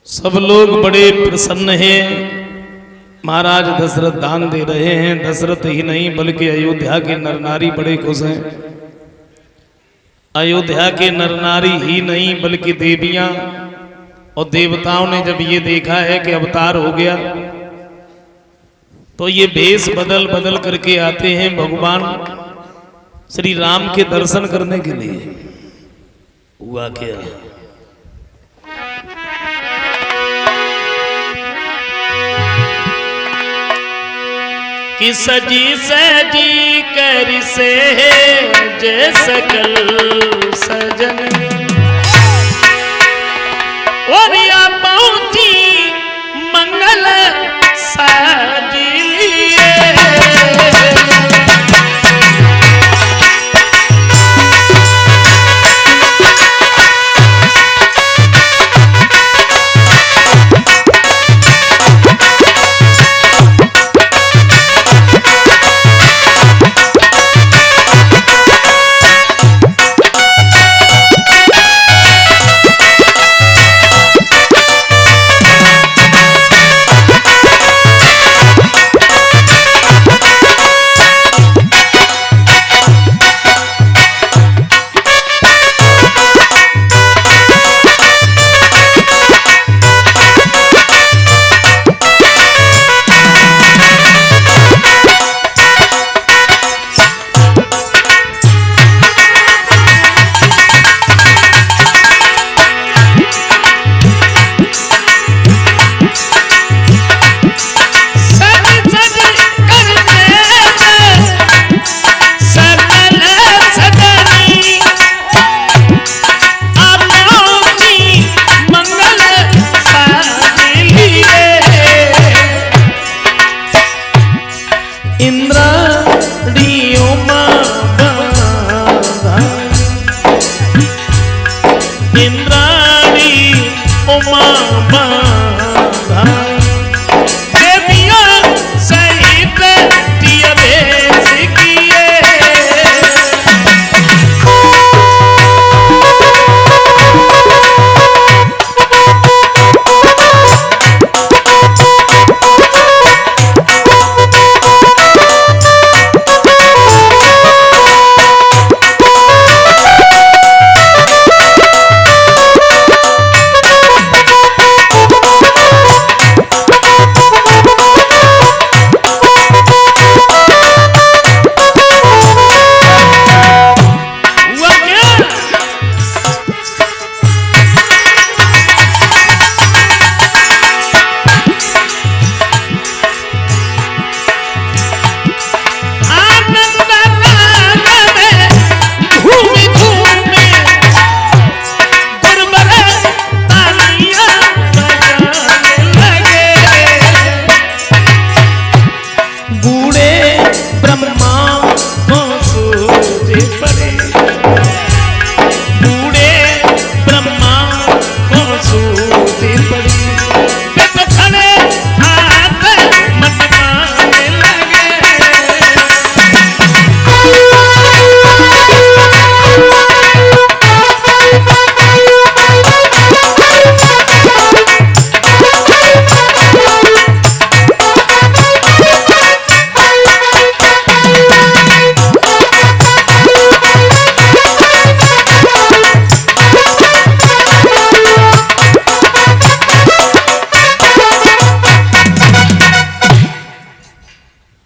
सब लोग बड़े प्रसन्न हैं। महाराज दशरथ दान दे रहे हैं। दशरथ ही नहीं बल्कि अयोध्या के नर नारी बड़े खुश हैं। अयोध्या के नर नारी ही नहीं बल्कि देवियां और देवताओं ने जब ये देखा है कि अवतार हो गया तो ये भेष बदल बदल करके आते हैं भगवान श्री राम के दर्शन करने के लिए। हुआ क्या, कि सजी सजी कर से जय सकल सजन और या पहुंची मंगल साजी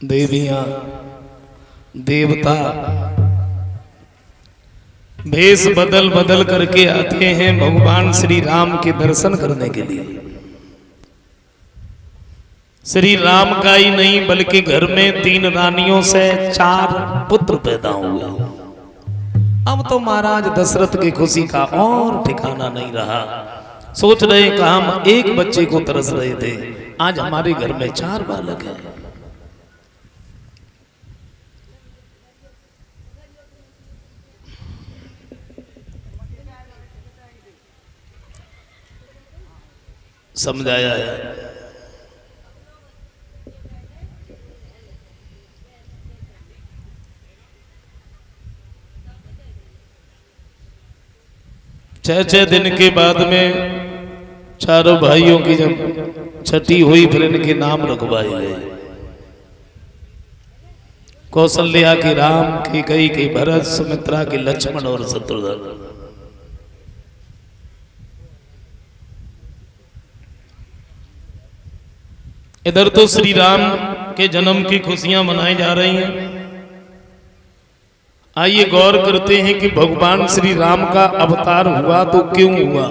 देवियां देवता भेष बदल बदल करके आते हैं भगवान श्री राम के दर्शन करने के लिए। श्री राम का ही नहीं बल्कि घर में 3 रानियों से 4 पुत्र पैदा हुए। अब तो महाराज दशरथ की खुशी का और ठिकाना नहीं रहा। सोच रहे कि हम एक बच्चे को तरस रहे थे, आज हमारे घर में 4 बालक हैं। समझाया है। छह दिन के बाद में चारों भाइयों की जब छठी हुई फिर इनके नाम रखवाए गए। कौशल्या के राम, कैकेयी के भरत, सुमित्रा के लक्ष्मण और शत्रुघ्न। इधर तो श्री राम के जन्म की खुशियां मनाई जा रही हैं। आइए गौर करते हैं कि भगवान श्री राम का अवतार हुआ तो क्यों हुआ।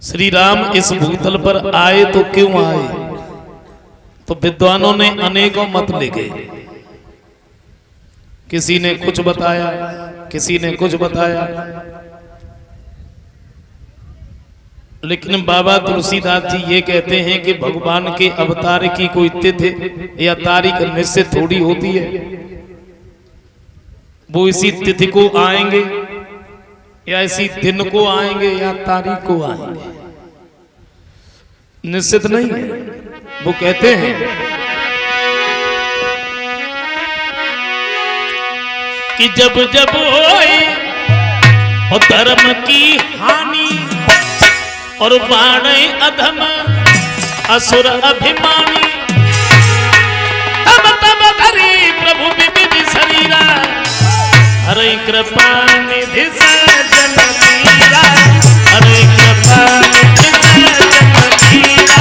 श्री राम इस भूतल पर आए तो क्यों आए, तो विद्वानों ने अनेकों मत लिखे। किसी ने कुछ बताया, किसी ने कुछ बताया, लेकिन बाबा तुलसीदास जी ये कहते हैं कि भगवान के अवतार की कोई तिथि या तारीख निश्चित थोड़ी होती है। वो इसी तिथि को आएंगे या इसी दिन को आएंगे या तारीख को आएंगे, निश्चित नहीं है। वो कहते हैं कि जब जब होए और धर्म की हानि और बाणे अधम असुर अभिमानी, तब तब धरी प्रभु विविध शरीरा, हरे कृपा निधि सज्जन मीरा, हरे कृपा निधि सज्जन मीरा।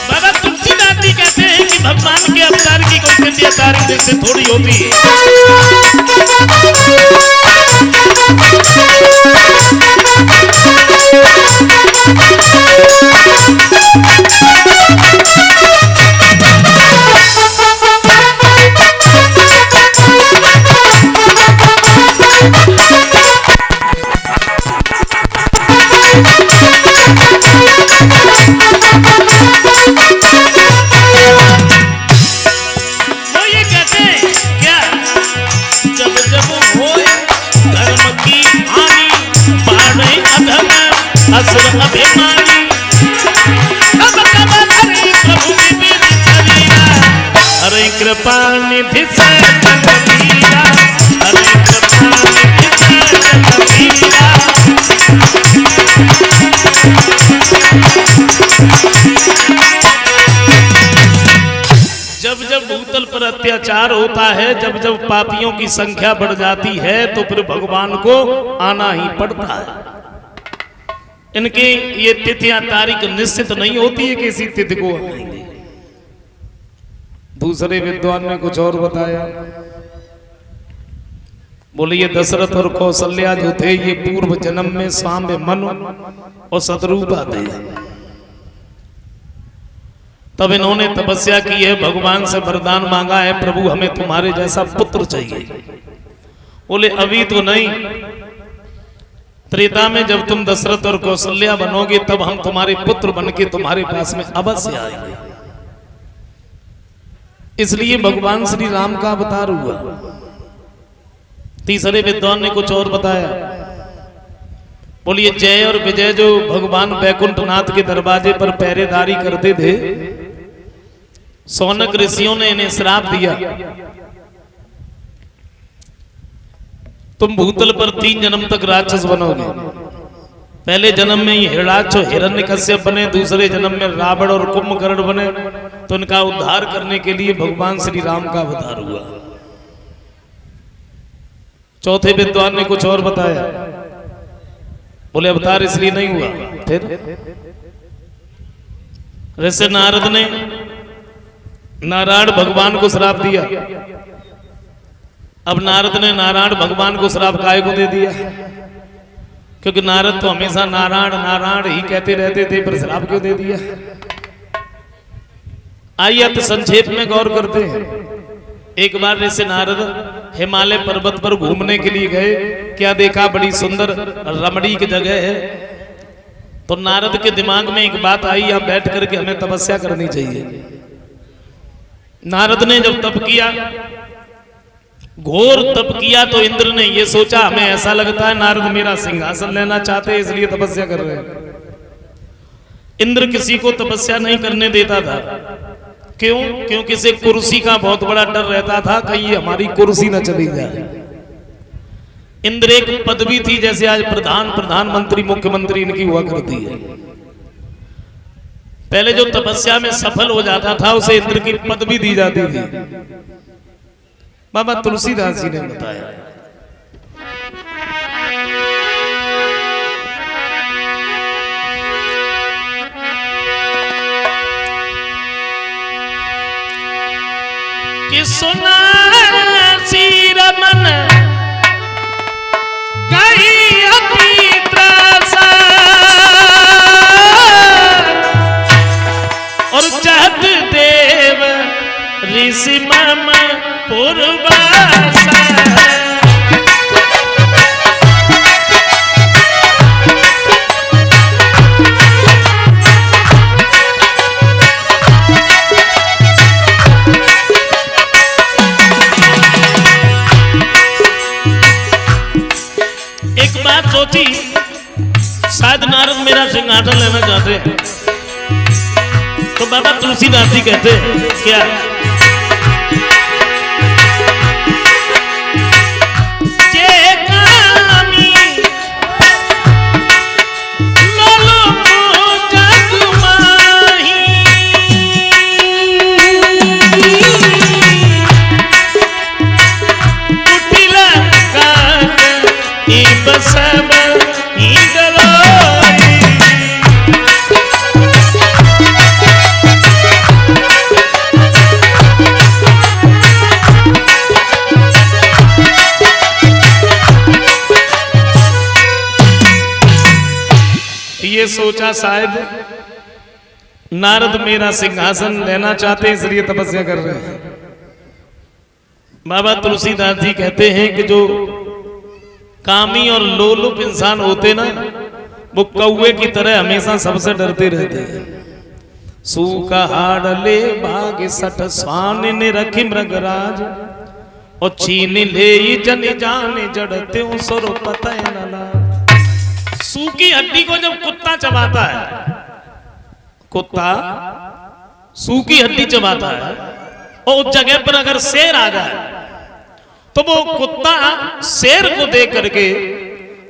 बाबा तुलसीदास जी कहते हैं कि भगवान के अवतार की कोई तिथि या तारीख निश्चित थोड़ी होती है। असुर अभिमानी, तब तब धरी प्रभु विविध शरीरा, हरे कृपा निधि सज्जन मीरा, हरे कृपा निधि सज्जन मीरा। जब जब भूतल पर अत्याचार होता है, जब जब पापियों की संख्या बढ़ जाती है, तो फिर भगवान को आना ही पड़ता है। इनकी ये तिथियां तारीख निश्चित नहीं होती है कि इसी तिथि को आएंगे। दूसरे विद्वान ने कुछ और बताया, बोले ये दशरथ और कौशल्या जो थे ये पूर्व जन्म में साम्य मनु और शत्रुपा थे। तब इन्होंने तपस्या की है, भगवान से वरदान मांगा है, प्रभु हमें तुम्हारे जैसा पुत्र चाहिए। बोले अभी तो नहीं, त्रेता में जब तुम दशरथ और कौशल्या बनोगे तब हम तुम्हारे पुत्र बनके तुम्हारे पास में अवश्य आएंगे। इसलिए भगवान श्री राम का अवतार हुआ। तीसरे विद्वान ने कुछ और बताया, बोलिए जय और विजय जो भगवान वैकुंठनाथ के दरवाजे पर पहरेदारी करते थे, सौनक ऋषियों ने इन्हें श्राप दिया, तुम भूतल पर 3 जन्म तक राक्षस बनोगे। पहले जन्म में ही हिरणाक्ष हिरण्यकश्यप बने, दूसरे जन्म में रावण और कुंभकर्ण बने। तो इनका उद्धार करने के लिए भगवान श्री राम का अवतार हुआ। चौथे विद्वान ने कुछ और बताया, बोले अवतार इसलिए नहीं हुआ। फिर ऋषि नारद ने नारायण भगवान को श्राप दिया। अब नारद ने नारायण भगवान को श्राप काहे को दे दिया? क्योंकि नारद तो हमेशा नारायण नारायण ही कहते रहते थे, पर श्राप क्यों दे दिया? आइए तो संक्षेप में गौर करते हैं। एक बार ऋषि नारद हिमालय पर्वत पर घूमने के लिए गए। क्या देखा, बड़ी सुंदर रमणीक जगह है। तो नारद के दिमाग में एक बात आई, यहाँ बैठ करके हमें तपस्या करनी चाहिए। नारद ने जब तप किया, घोर तप किया, तो इंद्र ने यह सोचा हमें ऐसा लगता है नारद मेरा सिंहासन लेना चाहते हैं, इसलिए तपस्या कर रहे हैं। इंद्र किसी को तपस्या नहीं करने देता था। क्यों? क्योंकि से कुर्सी का बहुत बड़ा डर रहता था, कहीं हमारी कुर्सी न चली जाए। इंद्र एक पदवी थी, जैसे आज प्रधानमंत्री मुख्यमंत्री इनकी हुआ करती है। पहले जो तपस्या में सफल हो जाता था उसे इंद्र की पदवी दी जाती थी। बाबा तुलसीदास जी ने बताया, कि सुना सी रमन कही अति त्रासा और चाहत देव ऋषि मम पूर्वासा। एक बात सोची, शायद नारद मेरा सिंहासन लेना चाहते हैं, तो बाबा तुलसीदास जी कहते हैं क्या, सब ये सोचा शायद नारद मेरा सिंहासन लेना चाहते हैं इसलिए तपस्या कर रहे हैं। बाबा तुलसीदास जी कहते हैं कि जो कामी और लोलुप इंसान होते ना, वो कौवे की तरह हमेशा सबसे डरते रहते हैं। सूखा हाड़ ले भाग सठ स्वान ने रखी मृगराज और छीन ले जन जाने जड़ते सरो पता न। सूखी हड्डी को जब कुत्ता चबाता है, कुत्ता सूखी हड्डी चबाता है और उस जगह पर अगर शेर आ जाए तो वो कुत्ता शेर को देख करके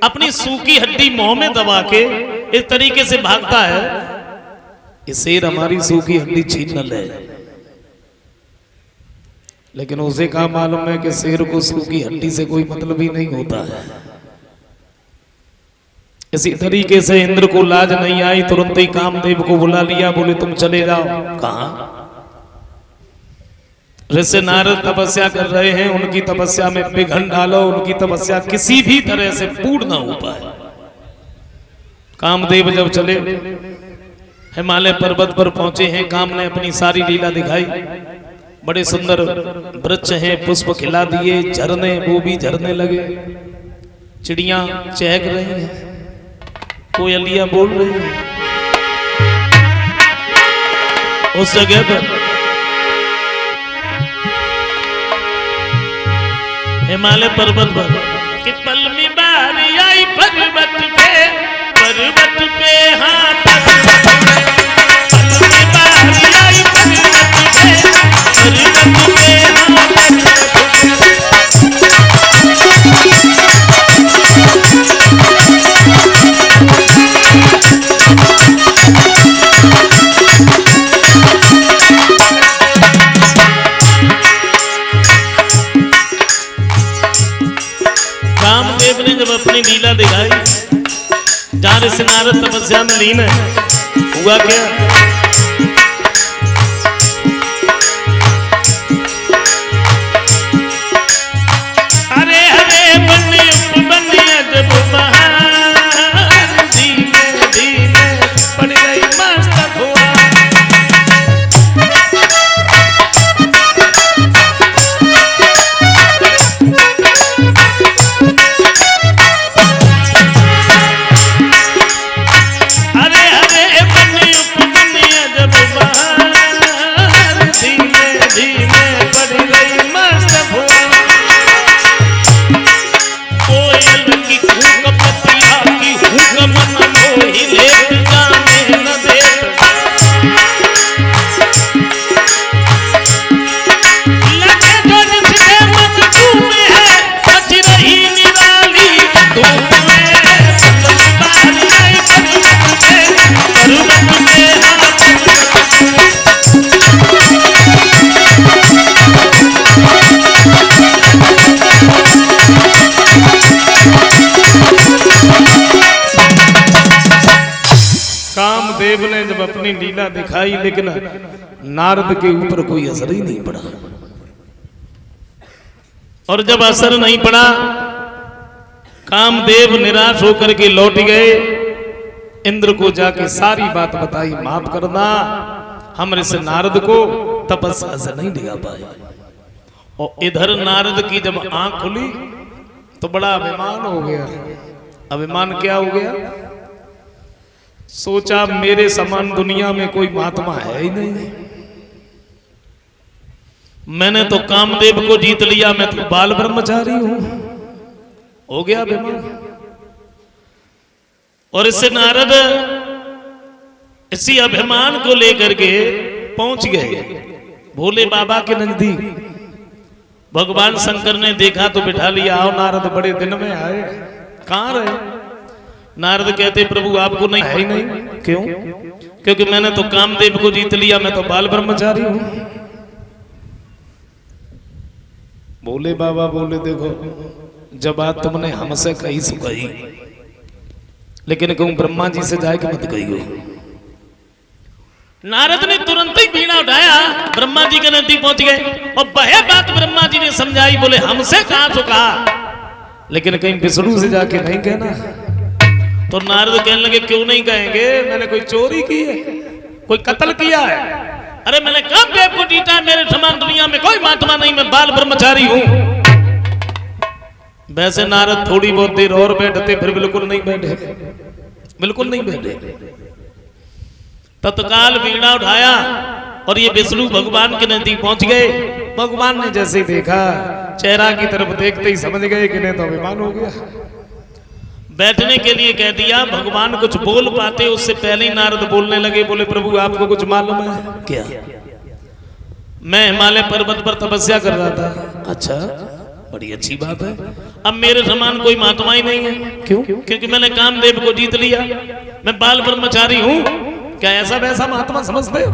अपनी सूखी हड्डी मुंह में दबा के इस तरीके से भागता है कि शेर हमारी सूखी हड्डी छीन न ले। लेकिन उसे कहा मालूम है कि शेर को सूखी हड्डी से कोई मतलब ही नहीं होता है। इसी तरीके से इंद्र को लाज नहीं आई, तुरंत ही कामदेव को बुला लिया, बोले तुम चले जाओ। कहां? ऋषि नारद तपस्या कर रहे हैं, उनकी तपस्या में विघ्न डालो, उनकी तपस्या किसी भी तरह से पूर्ण ना हो पाए। कामदेव जब चले हिमालय पर्वत पर पहुंचे हैं, काम ने अपनी सारी लीला दिखाई। बड़े सुंदर वृक्ष हैं, पुष्प खिला दिए, झरने वो भी झरने लगे, चिड़ियां चहक रही हैं, कोयलियां बोल रही हैं। उस जगह पर हिमालय पर्वत पर कि पल में बारी आई पर्वत पे, पर्वत पे हाँ पर्वत पे, पल में बारी आई पर्वत पे, पर्वत पे हाँ कामदेव ने जब अपनी लीला दिखाई, जहां ऋषि नारद तपस्या में लीन है, हुआ क्या? हरे हरे बने बने जब बहार, धीमे धीमे पड़ गई मस्तक हुआ। हरे हरे बने अपनी लीला दिखाई, लेकिन नारद के ऊपर कोई असर ही नहीं पड़ा। और जब असर नहीं पड़ा, कामदेव निराश होकर के लौट गए। इंद्र को जाके सारी बात बताई, माफ करना, हम इस नारद को तपस्या से नहीं डिगा पाए। और इधर नारद की जब आंख खुली तो बड़ा अभिमान हो गया। अभिमान क्या हो गया? सोचा मेरे समान दुनिया में कोई महात्मा है ही नहीं, मैंने तो कामदेव को जीत लिया, मैं तो बाल ब्रह्मचारी हूं। हो गया अभिमान। और इससे नारद इसी अभिमान को लेकर के पहुंच गए भोले बाबा के नजदीक। भगवान शंकर ने देखा तो बिठा लिया, आओ नारद, बड़े दिन में आए, कहां रहे? नारद कहते प्रभु आपको नहीं है ही नहीं। क्यों? क्योंकि मैंने तो कामदेव को जीत लिया, मैं तो बाल ब्रह्मचारी हूं। भोले बाबा बोले देखो, जब बात तुमने हमसे कही सो कही, लेकिन कहूं ब्रह्मा जी से जाए कि मत कही हो। नारद ने तुरंत ही बीड़ा उठाया, ब्रह्मा जी के नजदीक पहुंच गए और वह बात ब्रह्मा जी ने समझाई। बोले हमसे कहा तो कहा, लेकिन कहीं विष्णु से जाके नहीं कहना। तो नारद कहने लगे क्यों नहीं कहेंगे? मैंने कोई चोरी की है, कोई कत्ल किया है? अरे मैंने कामदेव को जीता, मेरे समान दुनिया में कोई महात्मा नहीं, मैं बाल ब्रह्मचारी हूं। वैसे नारद थोड़ी बहुत देर और बैठते, फिर बिल्कुल नहीं बैठे, बिल्कुल नहीं बैठे। तत्काल वीणा उठाया और ये विष्णु भगवान के नजदीक पहुंच गए। भगवान ने जैसे देखा, चेहरा की तरफ देखते ही समझ गए कि नहीं तो अभिमान हो गया। बैठने के लिए कह दिया। भगवान कुछ बोल पाते उससे पहले ही नारद बोलने लगे। बोले प्रभु आपको कुछ मालूम है क्या? मैं हिमालय पर्वत पर तपस्या कर रहा था। अच्छा, बड़ी अच्छी बात है। अब मेरे समान कोई महात्मा ही नहीं है। क्यों? क्योंकि मैंने कामदेव को जीत लिया, मैं बाल ब्रह्मचारी हूं। क्या ऐसा वैसा महात्मा समझते हो?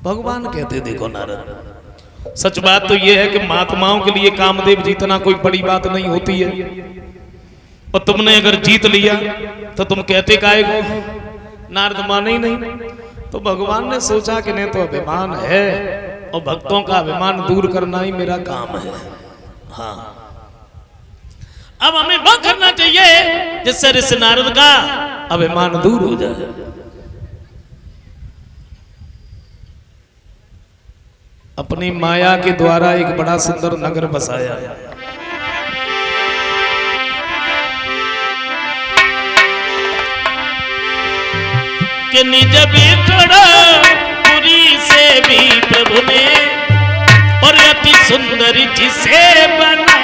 भगवान कहते देखो नारद, सच बात तो यह है कि महात्माओं के लिए कामदेव जीतना कोई बड़ी बात नहीं होती है। और तुमने अगर जीत लिया तो तुम कहते काहे को? नारद माने ही नहीं। तो भगवान ने सोचा कि नहीं तो अभिमान है और भक्तों का अभिमान दूर करना ही मेरा काम है। हाँ, अब हमें वो करना चाहिए जिससे ऋषि नारद का अभिमान दूर हो जाए। अपनी माया के द्वारा एक बड़ा सुंदर नगर बसाया। कि निज बिछड़ा पुरी से भी प्रभु ने और अति सुंदर जिसे बनाया।